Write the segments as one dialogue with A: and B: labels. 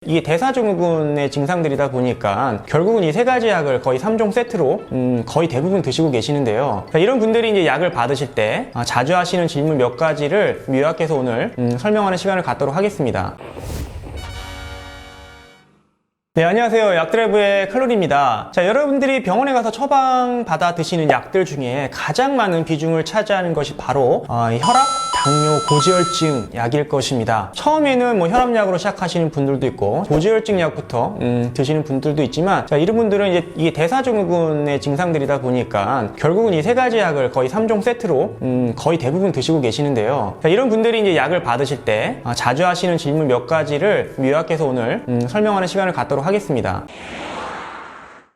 A: 이게 대사증후군의 증상들이다 보니까 결국은 이 세 가지 약을 거의 3종 세트로 거의 대부분 드시고 계시는데요. 이런 분들이 이제 약을 받으실 때 자주 하시는 질문 몇 가지를 요약해서 오늘 설명하는 시간을 갖도록 하겠습니다. 네, 안녕하세요. 약드라이브의 칼로리입니다. 자, 여러분들이 병원에 가서 처방받아 드시는 약들 중에 가장 많은 비중을 차지하는 것이 바로 혈압, 당뇨, 고지혈증 약일 것입니다. 처음에는 혈압약으로 시작하시는 분들도 있고 고지혈증 약부터 드시는 분들도 있지만, 자, 이런 분들은 이제 이게 대사증후군의 증상들이다 보니까 결국은 이 세 가지 약을 거의 3종 세트로 거의 대부분 드시고 계시는데요. 자, 이런 분들이 이제 약을 받으실 때 자주 하시는 질문 몇 가지를 요약해서 오늘 설명하는 시간을 갖도록 하겠습니다.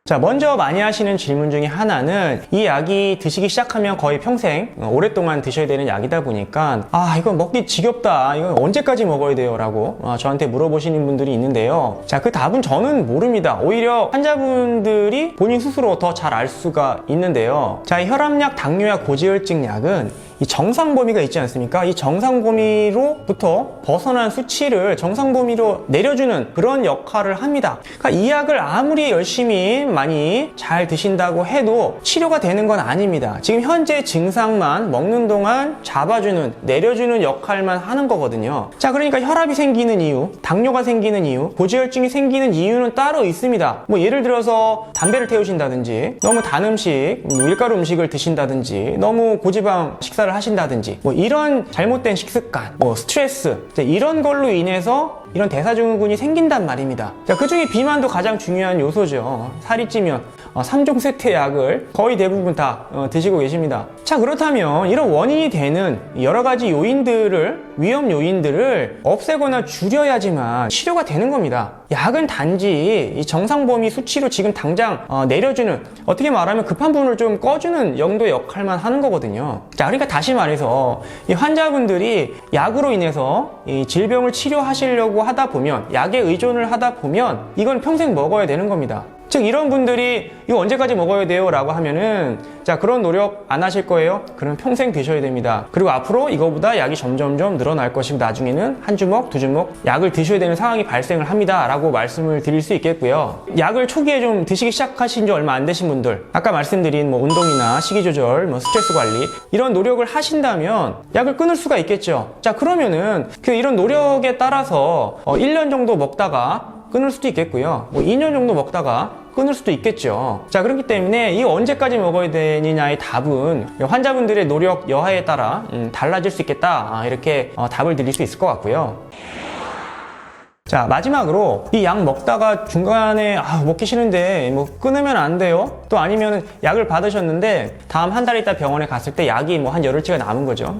A: 자, 먼저 많이 하시는 질문 중에 하나는 이 약이 드시기 시작하면 거의 평생 오랫동안 드셔야 되는 약이다 보니까 이거 먹기 지겹다, 이거 언제까지 먹어야 돼요? 라고 저한테 물어보시는 분들이 있는데요. 자, 그 답은 저는 모릅니다. 오히려 환자분들이 본인 스스로 더 잘 알 수가 있는데요. 자, 이 혈압약, 당뇨약, 고지혈증 약은 이 정상 범위가 있지 않습니까? 이 정상 범위로부터 벗어난 수치를 정상 범위로 내려주는 그런 역할을 합니다. 그러니까 이 약을 아무리 열심히 많이 잘 드신다고 해도 치료가 되는 건 아닙니다. 지금 현재 증상만 먹는 동안 잡아주는, 내려주는 역할만 하는 거거든요. 자, 그러니까 혈압이 생기는 이유, 당뇨가 생기는 이유, 고지혈증이 생기는 이유는 따로 있습니다. 예를 들어서 담배를 태우신다든지, 너무 단 음식, 밀가루 음식을 드신다든지, 너무 고지방 식사를 하신다든지, 이런 잘못된 식습관, 스트레스, 이런 걸로 인해서 이런 대사증후군이 생긴단 말입니다. 자, 그 중에 비만도 가장 중요한 요소죠. 살이 찌면 3종 세트의 약을 거의 대부분 다 드시고 계십니다. 자, 그렇다면 이런 원인이 되는 여러 가지 요인들을, 위험 요인들을 없애거나 줄여야지만 치료가 되는 겁니다. 약은 단지 이 정상 범위 수치로 지금 당장 내려주는, 어떻게 말하면 급한 분을 좀 꺼주는 정도의 역할만 하는 거거든요. 자, 그러니까 다시 말해서 이 환자분들이 약으로 인해서 이 질병을 치료하시려고 하다 보면, 약에 의존을 하다 보면 이건 평생 먹어야 되는 겁니다. 즉, 이런 분들이 이거 언제까지 먹어야 돼요? 라고 하면은, 자, 그런 노력 안 하실 거예요? 그러면 평생 드셔야 됩니다. 그리고 앞으로 이거보다 약이 점점점 늘어날 것이고, 나중에는 한 주먹, 두 주먹 약을 드셔야 되는 상황이 발생을 합니다. 라고 말씀을 드릴 수 있겠고요. 약을 초기에 좀 드시기 시작하신 지 얼마 안 되신 분들, 아까 말씀드린 운동이나 식이 조절, 스트레스 관리, 이런 노력을 하신다면 약을 끊을 수가 있겠죠. 자, 그러면은 이런 노력에 따라서 1년 정도 먹다가 끊을 수도 있겠고요. 2년 정도 먹다가 끊을 수도 있겠죠. 자, 그렇기 때문에 이 언제까지 먹어야 되느냐의 답은 환자분들의 노력 여하에 따라 달라질 수 있겠다, 이렇게 답을 드릴 수 있을 것 같고요. 자, 마지막으로 이 약 먹다가 중간에 먹기 싫은데 끊으면 안 돼요? 또 아니면 약을 받으셨는데 다음 한 달 있다 병원에 갔을 때 약이 한 열흘치가 남은 거죠.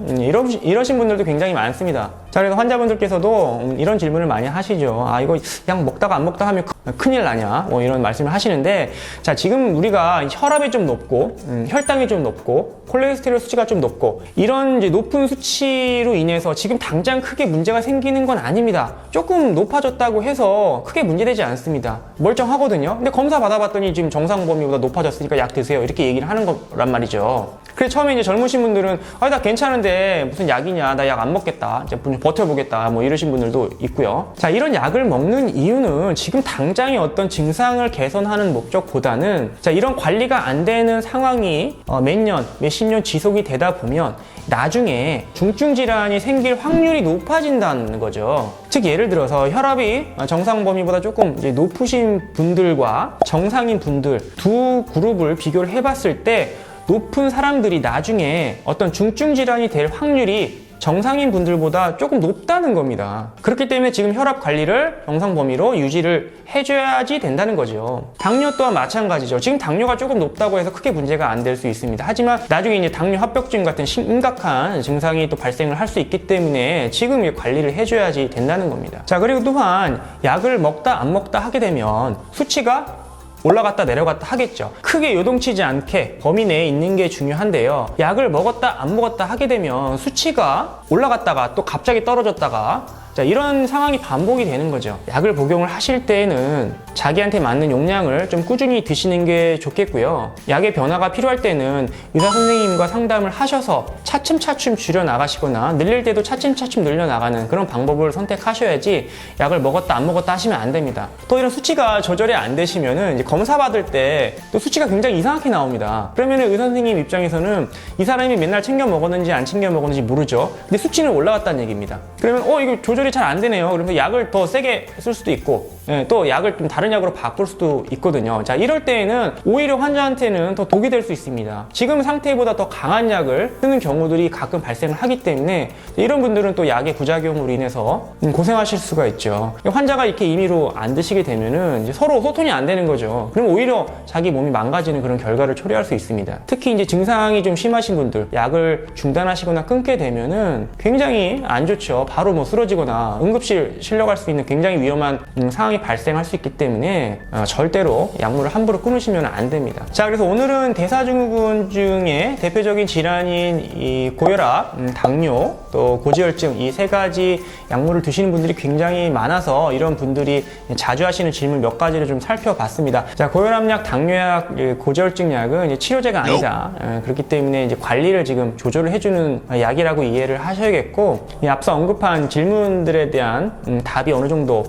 A: 이러신 분들도 굉장히 많습니다. 자, 그래서 환자분들께서도 이런 질문을 많이 하시죠. 이거 약 먹다가 안 먹다 하면 큰일 나냐? 이런 말씀을 하시는데, 자, 지금 우리가 혈압이 좀 높고 혈당이 좀 높고 콜레스테롤 수치가 좀 높고 이런 이제 높은 수치로 인해서 지금 당장 크게 문제가 생기는 건 아닙니다. 조금 높아졌다고 해서 크게 문제되지 않습니다. 멀쩡하거든요. 근데 검사 받아봤더니 지금 정상 범위보다 높아졌으니까 약 드세요, 이렇게 얘기를 하는 거란 말이죠. 그래서 처음에 이제 젊으신 분들은 나 괜찮은데 무슨 약이냐, 나 약 안 먹겠다, 이제 버텨보겠다, 이러신 분들도 있고요. 자, 이런 약을 먹는 이유는 지금 당장의 어떤 증상을 개선하는 목적보다는, 자, 이런 관리가 안 되는 상황이 몇 년, 몇십 년 지속이 되다 보면 나중에 중증 질환이 생길 확률이 높아진다는 거죠. 즉, 예를 들어서 혈압이 정상 범위보다 조금 이제 높으신 분들과 정상인 분들 두 그룹을 비교를 해봤을 때 높은 사람들이 나중에 어떤 중증 질환이 될 확률이 정상인 분들보다 조금 높다는 겁니다. 그렇기 때문에 지금 혈압 관리를 정상 범위로 유지를 해줘야지 된다는 거죠. 당뇨 또한 마찬가지죠. 지금 당뇨가 조금 높다고 해서 크게 문제가 안 될 수 있습니다. 하지만 나중에 이제 당뇨 합병증 같은 심각한 증상이 또 발생을 할 수 있기 때문에 지금 관리를 해줘야지 된다는 겁니다. 자, 그리고 또한 약을 먹다 안 먹다 하게 되면 수치가 올라갔다 내려갔다 하겠죠. 크게 요동치지 않게 범위 내에 있는 게 중요한데요. 약을 먹었다 안 먹었다 하게 되면 수치가 올라갔다가 또 갑자기 떨어졌다가 자, 이런 상황이 반복이 되는 거죠. 약을 복용을 하실 때에는 자기한테 맞는 용량을 좀 꾸준히 드시는 게 좋겠고요. 약의 변화가 필요할 때는 의사 선생님과 상담을 하셔서 차츰차츰 줄여 나가시거나 늘릴 때도 차츰차츰 늘려 나가는 그런 방법을 선택하셔야지 약을 먹었다 안 먹었다 하시면 안 됩니다. 또 이런 수치가 조절이 안 되시면은 이제 검사 받을 때 또 수치가 굉장히 이상하게 나옵니다. 그러면 의사 선생님 입장에서는 이 사람이 맨날 챙겨 먹었는지 안 챙겨 먹었는지 모르죠. 근데 수치는 올라갔다는 얘기입니다. 그러면 이거 조절이 잘 안 되네요. 그러면서 약을 더 세게 쓸 수도 있고, 또 약을 좀 다른 약으로 바꿀 수도 있거든요. 자, 이럴 때에는 오히려 환자한테는 더 독이 될 수 있습니다. 지금 상태보다 더 강한 약을 쓰는 경우들이 가끔 발생을 하기 때문에 이런 분들은 또 약의 부작용으로 인해서 고생하실 수가 있죠. 환자가 이렇게 임의로 안 드시게 되면은 이제 서로 소통이 안 되는 거죠. 그럼 오히려 자기 몸이 망가지는 그런 결과를 초래할 수 있습니다. 특히 이제 증상이 좀 심하신 분들, 약을 중단하시거나 끊게 되면은 굉장히 안 좋죠. 바로 뭐 쓰러지거나 응급실 실려갈 수 있는 굉장히 위험한 상황이 발생할 수 있기 때문에 절대로 약물을 함부로 끊으시면 안 됩니다. 자, 그래서 오늘은 대사증후군 중에 대표적인 질환인 이 고혈압, 당뇨, 또 고지혈증 이 세 가지 약물을 드시는 분들이 굉장히 많아서 이런 분들이 자주 하시는 질문 몇 가지를 좀 살펴봤습니다. 자, 고혈압약, 당뇨약, 고지혈증 약은 이제 치료제가 아니다. 그렇기 때문에 이제 관리를 지금 조절을 해주는 약이라고 이해를 하셔야겠고, 앞서 언급한 질문들에 대한 답이 어느 정도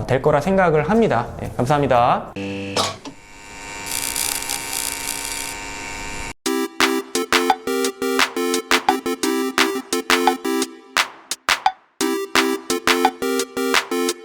A: 될 거라 생각을 합니다. 네, 감사합니다.